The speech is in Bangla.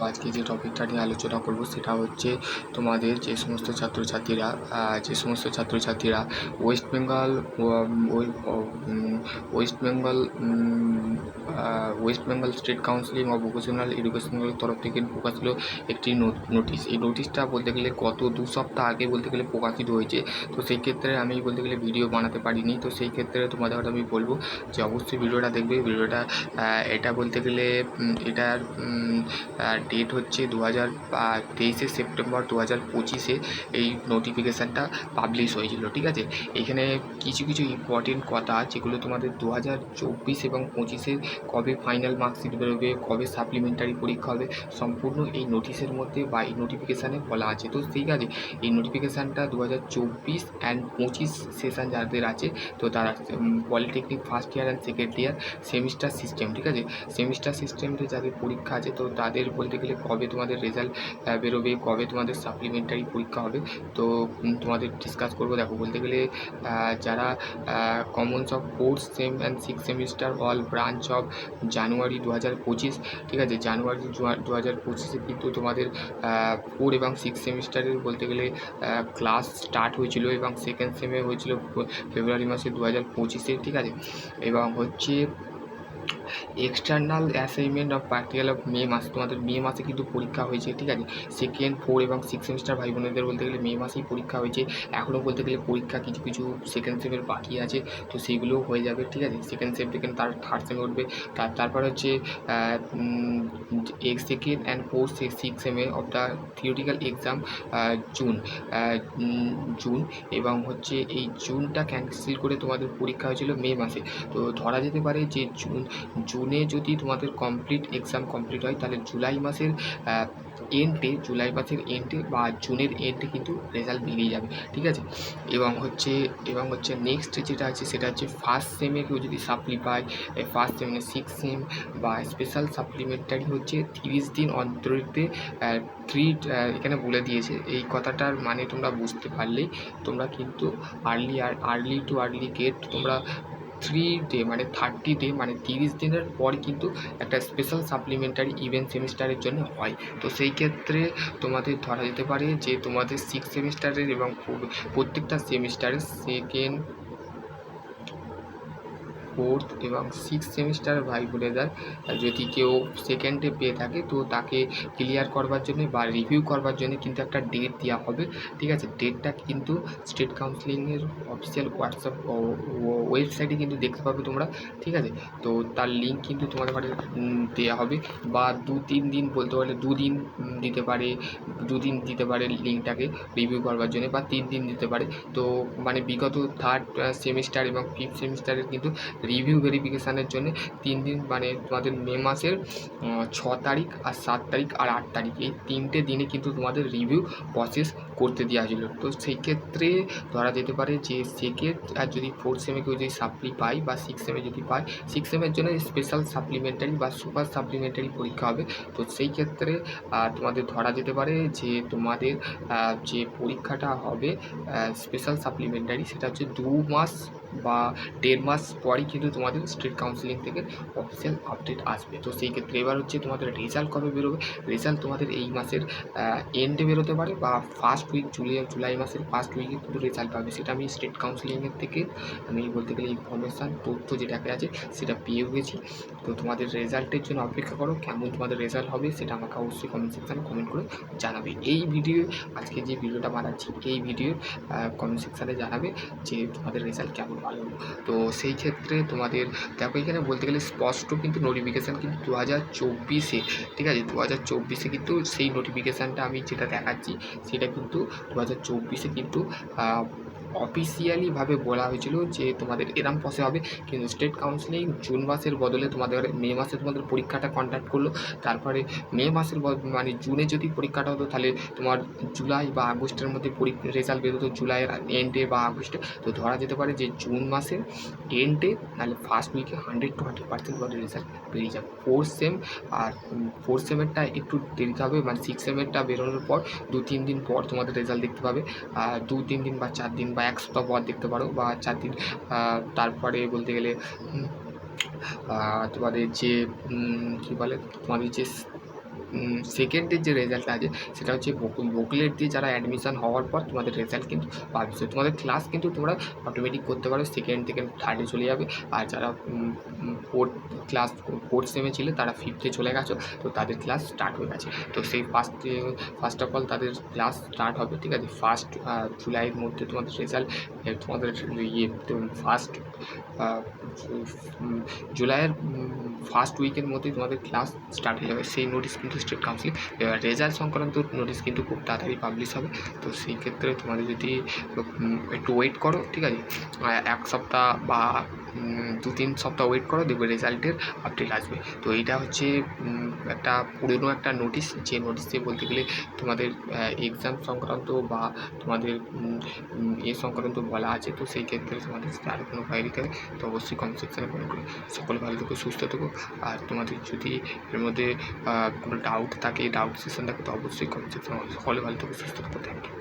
আজকে যে টপিকটা নিয়ে আলোচনা করব সেটা হচ্ছে তোমাদের যে সমস্ত ছাত্রছাত্রীরা West Bengal West Bengal West Bengal state counselling of vocational এডুকেশনের তরফ থেকে প্রকাশিত একটি নোটিশ। এই নোটিশটা বলতে গেলে গত 2 সপ্তাহ আগে বলতে গেলে প্রকাশিত হয়েছে। তো সেই ক্ষেত্রে আমি বলতে গেলে ভিডিও বানাতে পারিনি। তো সেই ক্ষেত্রে তোমাদের হয়তো আমি বলবো যে অবশ্যই ভিডিওটা দেখবে। এটা বলতে গেলে এটার ডেট হচ্ছে 23শে সেপ্টেম্বর 2025 এই নোটিফিকেশানটা পাবলিশ হয়েছিল। ঠিক আছে, এখানে কিছু ইম্পর্টেন্ট কথা যেগুলো তোমাদের 2024 এবং 25-এ কবে ফাইনাল মার্কশিট বেরোবে, কবে সাপ্লিমেন্টারি পরীক্ষা হবে, সম্পূর্ণ এই নোটিশের মধ্যে বা এই নোটিফিকেশানে বলা আছে। তো ঠিক আছে, এই নোটিফিকেশানটা 2024 অ্যান্ড 25 সেশন যাদের আছে, তো তারা polytechnic first year and second year semester system, ঠিক আছে, সেমিস্টার সিস্টেমে যাদের পরীক্ষা আছে তো তাদের বলতে গেলে কবে তোমাদের রেজাল্ট বেরোবে, কবে তোমাদের সাপ্লিমেন্টারি পরীক্ষা হবে, তো তোমাদের ডিসকাস করবো। দেখো, বলতে গেলে যারা Commons of 4th same and 6th semester all branch of January 2025, ঠিক আছে, জানুয়ারি 2025-এ কিন্তু তোমাদের 4 এবং 6 সেমিস্টারের বলতে গেলে ক্লাস স্টার্ট হয়েছিল এবং সেকেন্ড সেমে হয়েছিল ফেব্রুয়ারি মাসে 2025-এ, ঠিক আছে, এবং হচ্ছে external assignment of practical of May মাস, তোমাদের মে মাসে কিন্তু পরীক্ষা হয়েছে। ঠিক আছে, সেকেন্ড 4 এবং 6 সেমিস্টার ভাই বোনেদের বলতে গেলে মে মাসেই পরীক্ষা হয়েছে। এখনও বলতে গেলে পরীক্ষা কিছু সেকেন্ড সেমের বাকি আছে, তো সেইগুলোও হয়ে যাবে। ঠিক আছে, সেকেন্ড সেম থেকে তার থার্ড সেমে উঠবে। তারপর হচ্ছে সেকেন্ড অ্যান্ড 4th 6 সেমে of the theoretical exam June এবং হচ্ছে এই জুনটা ক্যান্সেল করে তোমাদের পরীক্ষা হয়েছিল মে মাসে। তো ধরা যেতে পারে যে জুনে যদি তোমাদের এক্সাম কমপ্লিট হয় তাহলে জুলাই মাসের এন্ডে বা জুনের এন্ডে কিন্তু রেজাল্ট বেরিয়ে যাবে। ঠিক আছে, এবং হচ্ছে নেক্সট যেটা আছে সেটা হচ্ছে ফার্স্ট সেমে কেউ যদি সাপ্লি পায়, ফার্স্ট সেমে 6 সেম বা স্পেশাল সাপ্লিমেন্টারি হচ্ছে 30 দিন অন্তরে এখানে বলে দিয়েছে। এই কথাটার মানে তোমরা বুঝতে পারলেই তোমরা কিন্তু আর্লি গেট তোমরা 3 ডে মানে 30 ডে মানে 30 দিনের পর কিন্তু একটা স্পেশাল সাপ্লিমেন্টারি ইভেন্ট সেমিস্টারের জন্য হয়। তো সেই ক্ষেত্রে তোমাদের ধরা যেতে পারে যে তোমাদের 6 সেমিস্টারের এবং প্রত্যেকটা সেমিস্টারের সেকেন্ড 4th এবং 6th সেমিস্টার ভাই বোনেদের যদি কেউ সেকেন্ডে পেয়ে থাকে তো তাকে ক্লিয়ার করবার জন্য বা রিভিউ করবার জন্য কিন্তু একটা ডেট দেওয়া হবে। ঠিক আছে, ডেটটা কিন্তু স্টেট কাউন্সিলিংয়ের অফিসিয়াল হোয়াটসঅ্যাপ ওয়েবসাইটে কিন্তু দেখতে পাবে তোমরা। ঠিক আছে, তো তার লিঙ্ক কিন্তু তোমাদের কাছে দেওয়া হবে, বা 2-3 দিন বলতে পারলে 2 দিন দিতে পারে লিঙ্কটাকে রিভিউ করবার জন্য, বা 3 দিন দিতে পারে। তো মানে বিগত থার্ড সেমিস্টার এবং 5th সেমিস্টারের কিন্তু রিভিউ ভেরিফিকেশানের জন্য 3 দিন মানে তোমাদের মে মাসের 6 তারিখ আর 7 তারিখ আর 8 তারিখ এই 3টে দিনে কিন্তু তোমাদের রিভিউ প্রসেস করতে দেওয়া হয়েছিল। তো সেই ক্ষেত্রে ধরা যেতে পারে যে সেকেন্ড আর যদি 4th সেমে কেউ যদি সাপ্লি পায় বা 6 সেমে যদি পায়, 6 সেমের জন্য স্পেশাল সাপ্লিমেন্টারি বা সুপার সাপ্লিমেন্টারি পরীক্ষা হবে। তো সেই ক্ষেত্রে তোমাদের ধরা যেতে পারে যে তোমাদের যে পরীক্ষাটা হবে স্পেশাল সাপ্লিমেন্টারি সেটা হচ্ছে 2 মাস বা 1.5 মাস পরই কিন্তু তোমাদের স্টেট কাউন্সিলিং থেকে অফিসিয়াল আপডেট আসবে। তো সেই ক্ষেত্রে এবার হচ্ছে তোমাদের রেজাল্ট কবে বেরোবে। রেজাল্ট তোমাদের এই মাসের এন্ডে বেরোতে পারে বা ফার্স্ট উইক জুলাই মাসের ফার্স্ট উইকে কিন্তু রেজাল্ট পাবে। সেটা আমি স্টেট কাউন্সিলিংয়ের থেকে আমি বলতে গেলে তথ্য যেটাকে আছে সেটা পেয়ে গেছি। তো তোমাদের রেজাল্টের জন্য অপেক্ষা করো, কেমন তোমাদের রেজাল্ট হবে সেটা আমাকে অবশ্যই কমেন্ট সেকশানে কমেন্ট করে জানাবে। এই ভিডিও আজকে যে ভিডিওটা বানাচ্ছি এই ভিডিওর কমেন্ট সেকশানে জানাবে যে তোমাদের রেজাল্ট কেমন ভালো হলো। তো সেই ক্ষেত্রে তোমাদের দেখো এখানে বলতে গেলে স্পষ্ট কিন্তু নোটিফিকেশান কিন্তু 2024-এ, ঠিক আছে, 2024-এ কিন্তু সেই নোটিফিকেশানটা আমি যেটা দেখাচ্ছি সেটা কিন্তু 2024-এ কিন্তু অফিসিয়ালিভাবে বলা হয়েছিল যে তোমাদের এরম প্রসেস হবে। কিন্তু স্টেট কাউন্সিলিং জুন মাসের বদলে তোমাদের মে মাসে তোমাদের পরীক্ষাটা কন্ডাক্ট করলো। তারপরে মে মাসের মানে জুনে যদি পরীক্ষাটা হতো তাহলে তোমার জুলাই বা আগস্টের মধ্যে রেজাল্ট বেরোতো, জুলাইয়ের এন্ডে বা আগস্টে। তো ধরা যেতে পারে যে জুন মাসের এন্ডে নাহলে ফার্স্ট উইকে 100 to 100% তোমাদের রেজাল্ট বেরিয়ে যাবে। 4th সেম আর 4th সেমেরটা একটু দেরিতে হবে, মানে 6 সেমেরটা বেরোনোর পর 2-3 দিন পর তোমাদের রেজাল্ট দেখতে পাবে। 2-3 দিন বা 4 দিন বা 1 সপ্তাহ পর দেখতে পারো, বা 4 দিন তারপরে বলতে গেলে তোমাদের যে কী বলে তোমাদের যে সেকেন্ডের যে রেজাল্ট আছে সেটা হচ্ছে বুকলেট দিয়ে যারা অ্যাডমিশন হওয়ার পর তোমাদের রেজাল্ট কিন্তু পাবলিশ হয়। তোমাদের ক্লাস কিন্তু তোমরা অটোমেটিক করতে পারো, সেকেন্ড থেকে থার্ডে চলে যাবে। আর যারা ফোর্থ সেমে ছিলে তারা ফিফথে চলে গেছো, তো তাদের ক্লাস স্টার্ট হয়ে গেছে। তো সেই ফার্স্ট অফ অল তাদের ক্লাস স্টার্ট হবে, ঠিক আছে। জুলাইয়ের মধ্যে তোমাদের রেজাল্ট, তোমাদের ফার্স্ট জুলাইয়ের ফার্স্ট উইকের মধ্যেই তোমাদের ক্লাস স্টার্ট হয়ে যাবে। সেই নোটিশ কিন্তু স্টেট কাউন্সিল, এবার রেজাল্ট সংক্রান্ত নোটিশ কিন্তু খুব তাড়াতাড়ি পাবলিশ হবে। তো সেই ক্ষেত্রে তোমাদের যদি একটু ওয়েট করো, ঠিক আছে, 1 সপ্তাহ বা 2-3 সপ্তাহ ওয়েট করো, দেখবে রেজাল্টের আপডেট আসবে। তো এইটা হচ্ছে একটা পুরনো একটা নোটিশ, যে নোটিশে বলতে গেলে তোমাদের এক্সাম সংক্রান্ত বা তোমাদের সংক্রান্ত বলা আছে। তো সেই ক্ষেত্রে তোমাদের যদি আরও কোনো কোয়ারি থাকে তো অবশ্যই কমেন্ট সেকশানে কমেন্ট করো। সকলে ভালো থেকো, সুস্থ থেকো। আর তোমাদের যদি এর মধ্যে কোনো ডাউট থাকে, ডাউট সেশন থাকে, তো অবশ্যই কমেন্ট সেকশানে সকলে ভালো থেকো, সুস্থ থেকো। Thank you.